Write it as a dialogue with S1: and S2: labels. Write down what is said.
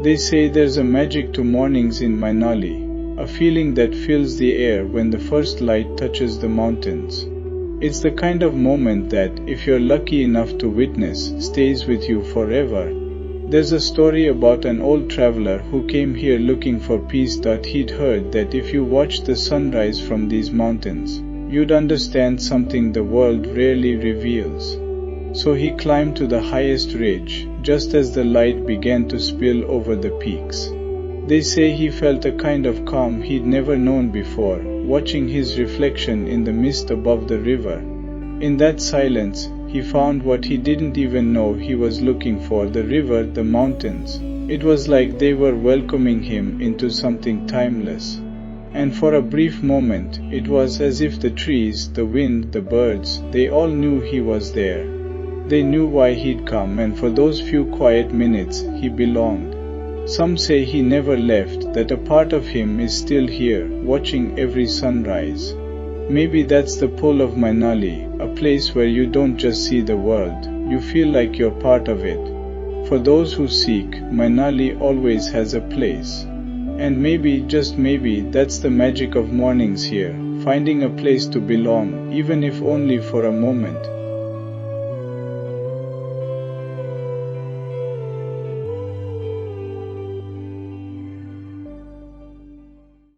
S1: They say there's a magic to mornings in Manali, a feeling that fills the air when the first light touches the mountains. It's the kind of moment that, if you're lucky enough to witness, stays with you forever. There's a story about an old traveler who came here looking for peace. He'd heard that if you watched the sunrise from these mountains, you'd understand something the world rarely reveals. So he climbed to the highest ridge, just as the light began to spill over the peaks. They say he felt a kind of calm he'd never known before, watching his reflection in the mist above the river. In that silence, he found what he didn't even know he was looking for: the river, the mountains. It was like they were welcoming him into something timeless. And for a brief moment, it was as if the trees, the wind, the birds, they all knew he was there. They knew why he'd come, and for those few quiet minutes, he belonged. Some say he never left, that a part of him is still here, watching every sunrise. Maybe that's the pull of Manali, a place where you don't just see the world, you feel like you're part of it. For those who seek, Manali always has a place. And maybe, just maybe, that's the magic of mornings here, finding a place to belong, even if only for a moment.